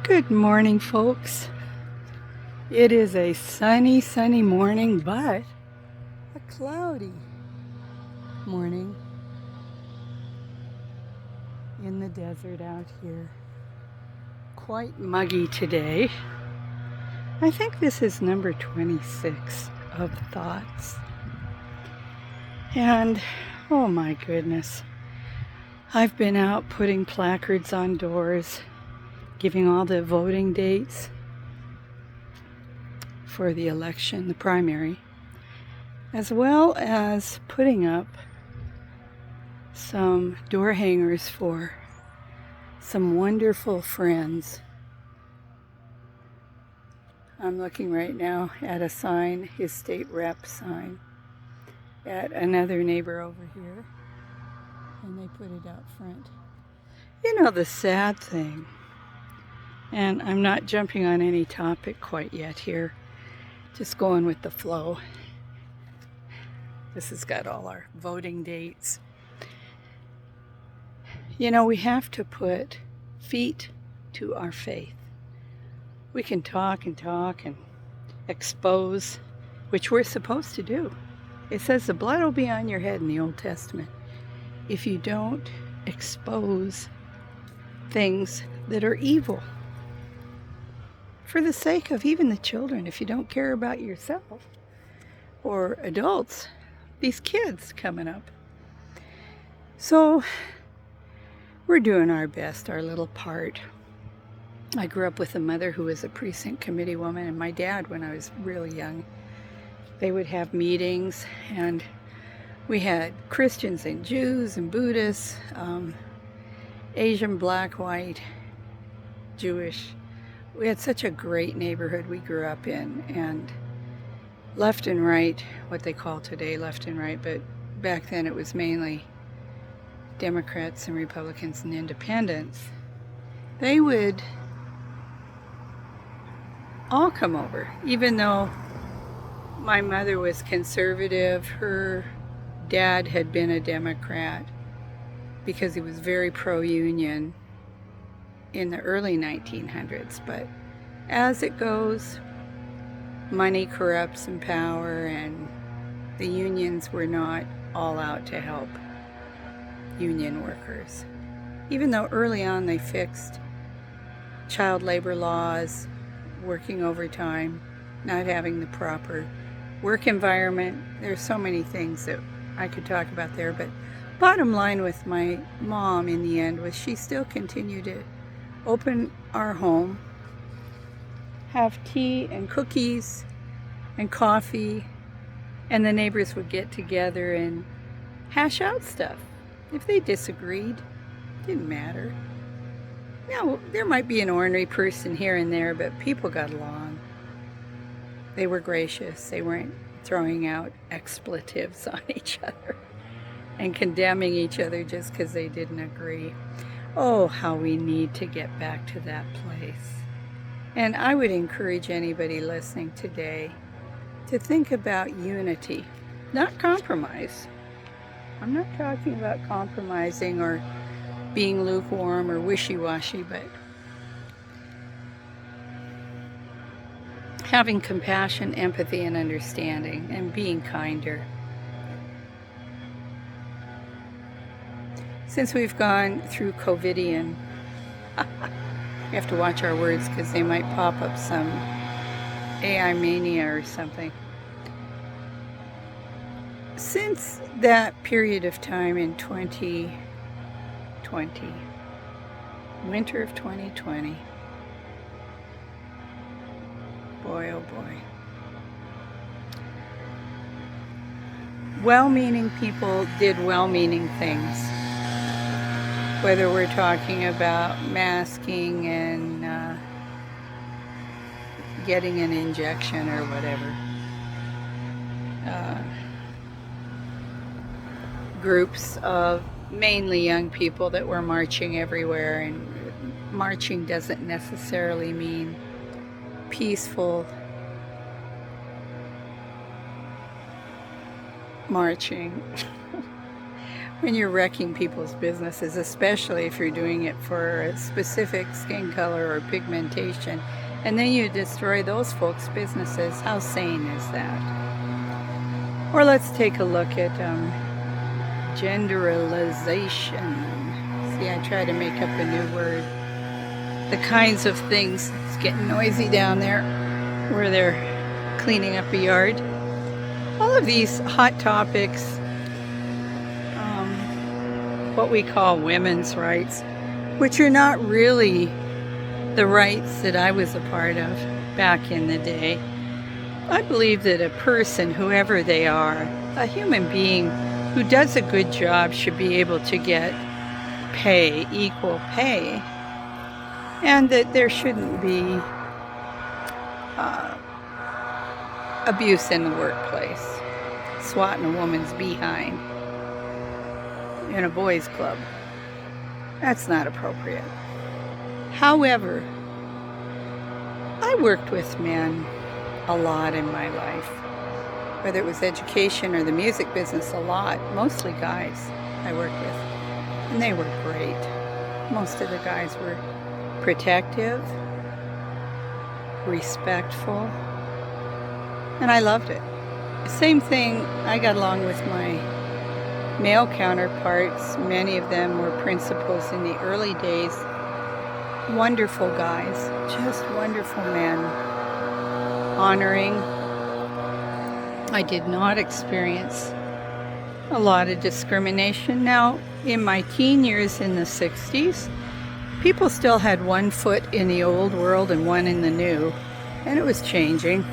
Good morning, folks. It is a sunny morning, but a cloudy morning in the desert out here. Quite muggy today. I think this is number 26 of Thoughts. And, oh my goodness, I've been out putting placards on doors, giving all the voting dates for the election, the primary, as well as putting up some door hangers for some wonderful friends. I'm looking right now at a sign, his state rep sign, at another neighbor over here, and they put it out front. You know, the sad thing, and I'm not jumping on any topic quite yet here, just going with the flow. This has got all our voting dates. You know, we have to put feet to our faith. We can talk and expose, which we're supposed to do. It says the blood will be on your head in the Old Testament if you don't expose things that are evil. For the sake of even the children, if you don't care about yourself or adults, these kids coming up. So we're doing our best, our little part. I grew up with a mother who was a precinct committee woman, and my dad, when I was really young, they would have meetings, and we had Christians and Jews and Buddhists, Asian, black, white, Jewish. We had such a great neighborhood we grew up in, and left and right, what they call today left and right, but back then it was mainly Democrats and Republicans and independents. They would all come over, even though my mother was conservative. Her dad had been a Democrat because he was very pro-union in the early 1900s, but as it goes, money corrupts and power, and the unions were not all out to help union workers. Even though early on they fixed child labor laws, working overtime, not having the proper work environment. There's so many things that I could talk about there, but bottom line with my mom in the end was she still continued to open our home, have tea and cookies and coffee, and the neighbors would get together and hash out stuff. If they disagreed, didn't matter. Now, there might be an ornery person here and there, but people got along. They were gracious. They weren't throwing out expletives on each other and condemning each other just because they didn't agree. Oh, how we need to get back to that place. And I would encourage anybody listening today to think about unity, not compromise. I'm not talking about compromising or being lukewarm or wishy-washy, but having compassion, empathy, and understanding, and being kinder. Since we've gone through COVIDian, we have to watch our words because they might pop up some AI mania or something. Since that period of time in 2020, winter of 2020, boy, oh boy. Well-meaning people did well-meaning things. Whether we're talking about masking and getting an injection or whatever. Groups of mainly young people that were marching everywhere, and marching doesn't necessarily mean peaceful marching. and you're wrecking people's businesses, especially if you're doing it for a specific skin color or pigmentation, and then you destroy those folks' businesses. How sane is that? Or let's take a look at genderalization. See, I try to make up a new word. The kinds of things, it's getting noisy down there where they're cleaning up a yard. All of these hot topics, what we call women's rights, which are not really the rights that I was a part of back in the day. I believe that a person, whoever they are, a human being who does a good job should be able to get pay, equal pay, and that there shouldn't be abuse in the workplace, swatting a woman's behind in a boys' club. That's not appropriate. However, I worked with men a lot in my life, whether it was education or the music business, a lot, mostly guys I worked with, and they were great. Most of the guys were protective, respectful, and I loved it. Same thing, I got along with my male counterparts. Many of them were principals in the early days. Wonderful guys, just wonderful men, honoring. I did not experience a lot of discrimination. Now, in my teen years in the 60s, people still had one foot in the old world and one in the new, and it was changing.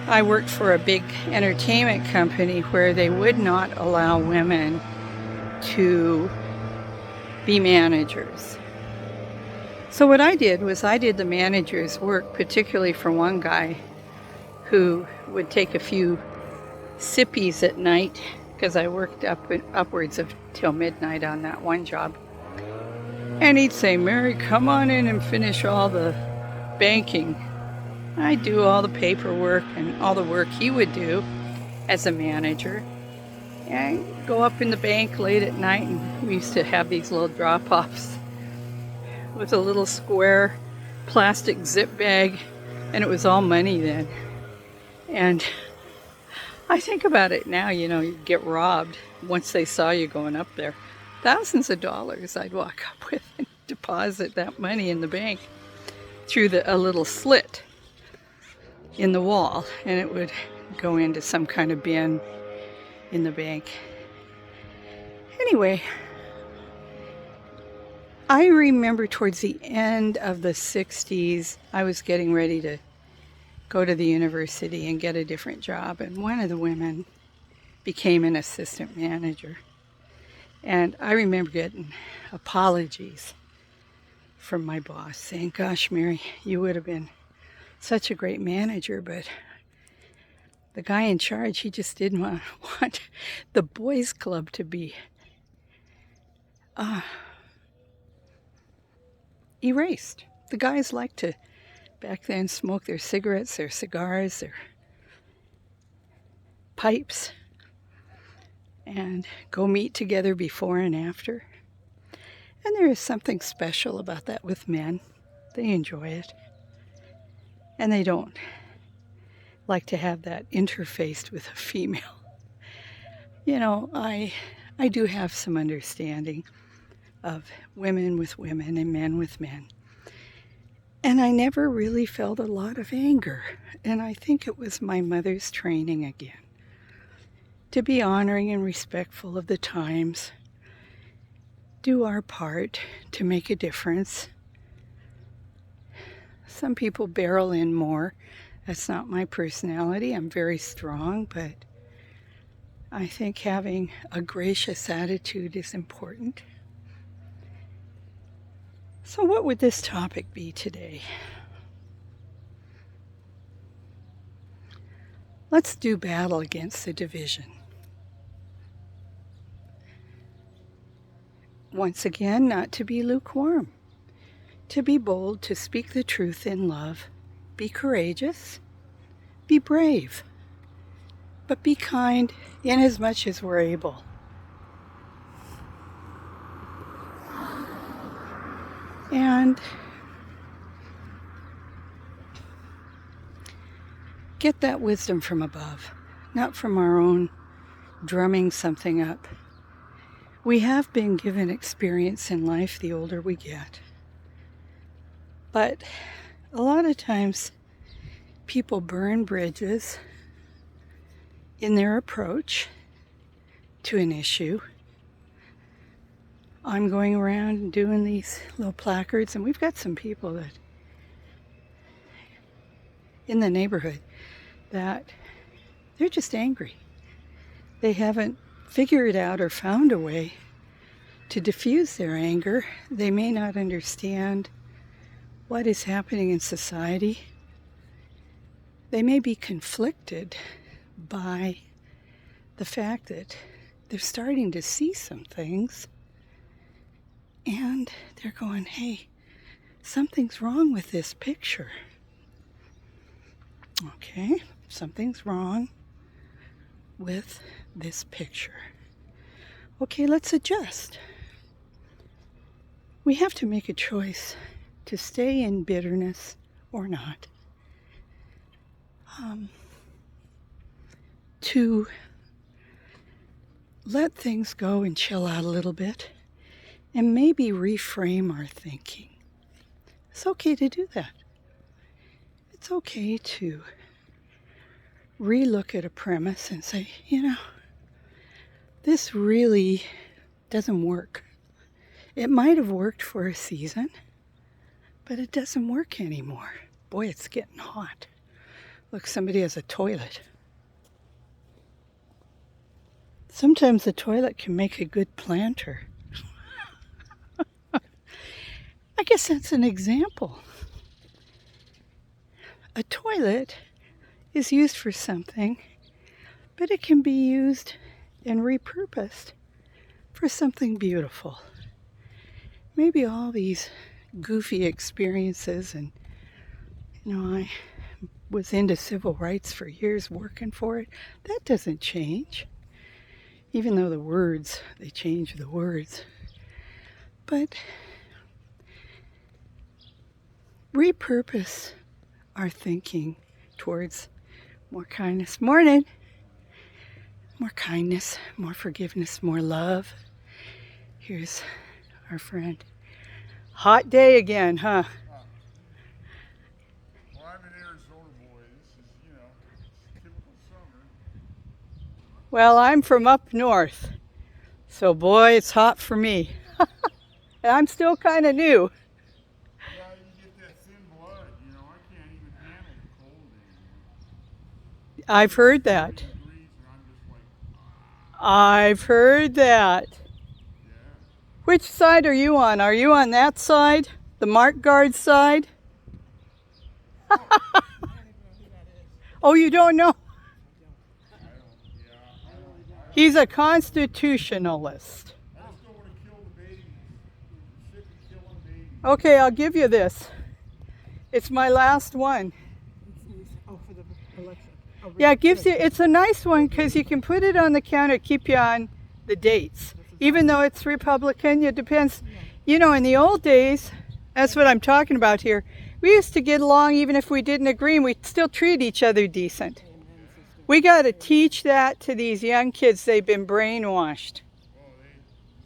I worked for a big entertainment company where they would not allow women to be managers. So what I did was I did the manager's work, particularly for one guy who would take a few sippies at night, because I worked upwards of till midnight on that one job. And he'd say, "Mary, come on in and finish all the banking." I'd do all the paperwork and all the work he would do as a manager. And I'd go up in the bank late at night, and we used to have these little drop-offs with a little square plastic zip bag, and it was all money then. And I think about it now, you know, you'd get robbed once they saw you going up there. Thousands of dollars I'd walk up with and deposit that money in the bank through a little slit in the wall, and it would go into some kind of bin in the bank. Anyway, I remember towards the end of the 60s, I was getting ready to go to the university and get a different job, and one of the women became an assistant manager. And I remember getting apologies from my boss saying, "Gosh, Mary, you would have been such a great manager, but the guy in charge, he just didn't want the boys' club to be erased." The guys liked to, back then, smoke their cigarettes, their cigars, their pipes, and go meet together before and after. And there is something special about that with men. They enjoy it. And they don't like to have that interfaced with a female. You know, I do have some understanding of women with women and men with men. And I never really felt a lot of anger. And I think it was my mother's training again, to be honoring and respectful of the times, do our part to make a difference. Some people barrel in more. That's not my personality. I'm very strong, but I think having a gracious attitude is important. So what would this topic be today? Let's do battle against the division. Once again, not to be lukewarm, to be bold, to speak the truth in love, be courageous, be brave, but be kind in as much as we're able. and get that wisdom from above, not from our own drumming something up. We have been given experience in life the older we get. But a lot of times people burn bridges in their approach to an issue. I'm going around doing these little placards, and we've got some people that in the neighborhood that they're just angry. They haven't figured out or found a way to diffuse their anger. They may not understand what is happening in society. They may be conflicted by the fact that they're starting to see some things, and they're going, hey, something's wrong with this picture. Okay, something's wrong with this picture. Okay, let's adjust. We have to make a choice to stay in bitterness or not. To let things go and chill out a little bit and maybe reframe our thinking. It's okay to do that. It's okay to relook at a premise and say, this really doesn't work. It might have worked for a season, but it doesn't work anymore. Boy, it's getting hot. Look, somebody has a toilet. Sometimes a toilet can make a good planter. I guess that's an example. A toilet is used for something, but it can be used and repurposed for something beautiful. Maybe all these goofy experiences, and I was into civil rights for years working for it, that doesn't change. Even though they change the words. But repurpose our thinking towards more kindness. Morning! More kindness, more forgiveness, more love. Here's our friend. Hot day again, huh? Well, I'm an Arizona boy. This is, typical summer. Well, I'm from up north. So boy, it's hot for me. And I'm still kind of new. Yeah, you get that thin blood, I can't even handle the cold anymore. I've heard that. Degrees and I'm just like, I've heard that. yeah. Which side are you on? Are you on that side? The Mark Guard side? I don't even know who that is. Oh, you don't know? I don't. He's a constitutionalist. I just don't want to kill the babies. I'm sick of killing babies. Okay, I'll give you this. It's my last one. Oh, for the election. Oh, Yeah, it's a nice one because you can put it on the counter, keep you on the dates. Even though it's Republican, it depends. In the old days, that's what I'm talking about here. We used to get along even if we didn't agree, and we'd still treat each other decent. We got to teach that to these young kids. They've been brainwashed. Oh, the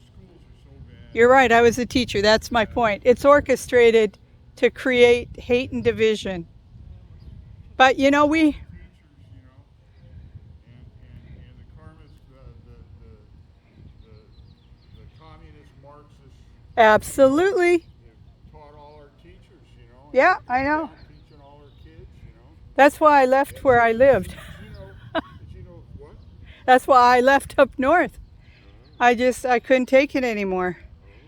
schools are so bad. You're right, I was a teacher. That's my point. It's orchestrated to create hate and division. But, we... Teachers, and the karmists, the communist Marxists. Absolutely. They've taught all our teachers, Yeah, I know. Teaching all our kids, That's why I left where I lived. Did you know what? That's why I left up north. I couldn't take it anymore.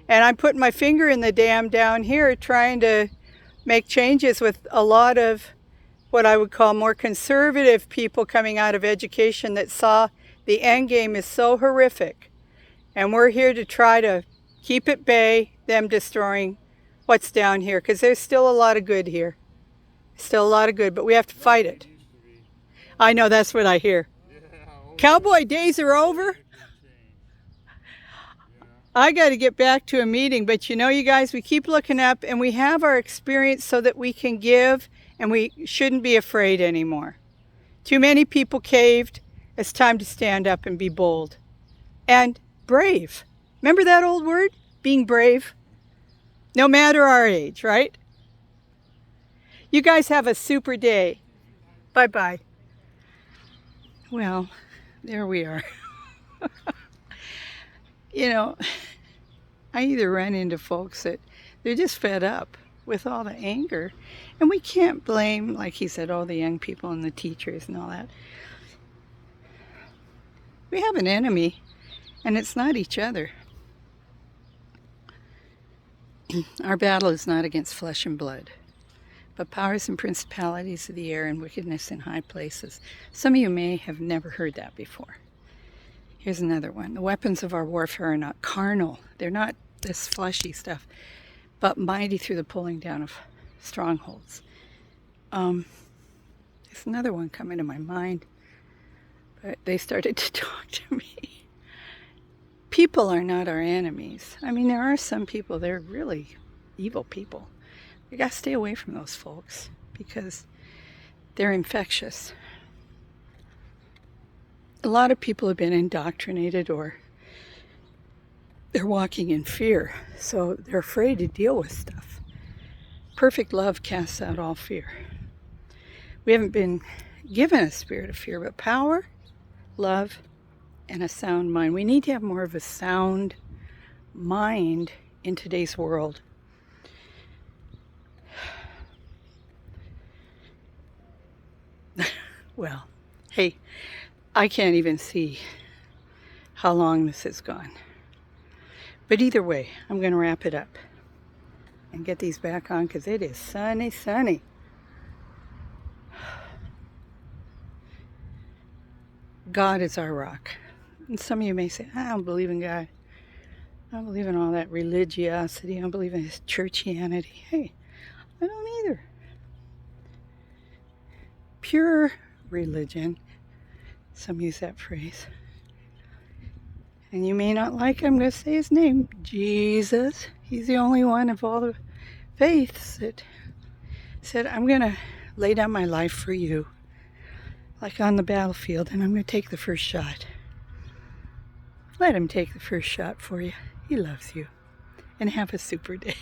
And I'm putting my finger in the dam down here trying to make changes with a lot of what I would call more conservative people coming out of education that saw the end game is so horrific. And we're here to try to keep at bay them destroying what's down here, because there's still a lot of good here. Still a lot of good, but we have to fight it. I know, that's what I hear. Cowboy days are over. I got to get back to a meeting, but you know, you guys, we keep looking up and we have our experience so that we can give, and we shouldn't be afraid anymore. Too many people caved. It's time to stand up and be bold and brave. Remember that old word? Being brave? No matter our age, right? You guys have a super day. Bye-bye. Well, there we are. You know, I either run into folks that they're just fed up with all the anger. And we can't blame, like he said, all the young people and the teachers and all that. We have an enemy, and it's not each other. Our battle is not against flesh and blood, but powers and principalities of the air and wickedness in high places. Some of you may have never heard that before. Here's another one. The weapons of our warfare are not carnal. They're not this fleshy stuff, but mighty through the pulling down of strongholds. There's another one coming to my mind, but they started to talk to me. People are not our enemies. I mean, there are some people, they're really evil people. We got to stay away from those folks because they're infectious. A lot of people have been indoctrinated, or they're walking in fear, so they're afraid to deal with stuff. Perfect love casts out all fear. We haven't been given a spirit of fear, but power, love, and a sound mind. We need to have more of a sound mind in today's world. Well, hey, I can't even see how long this has gone. But either way, I'm going to wrap it up and get these back on because it is sunny, sunny. God is our rock. And some of you may say, I don't believe in God. I don't believe in all that religiosity. I don't believe in this churchianity. Hey, I don't either. Pure religion. Some use that phrase. And you may not like him. I'm going to say his name. Jesus. He's the only one of all the faiths that said, I'm going to lay down my life for you. Like on the battlefield, and I'm going to take the first shot. Let him take the first shot for you. He loves you. And have a super day.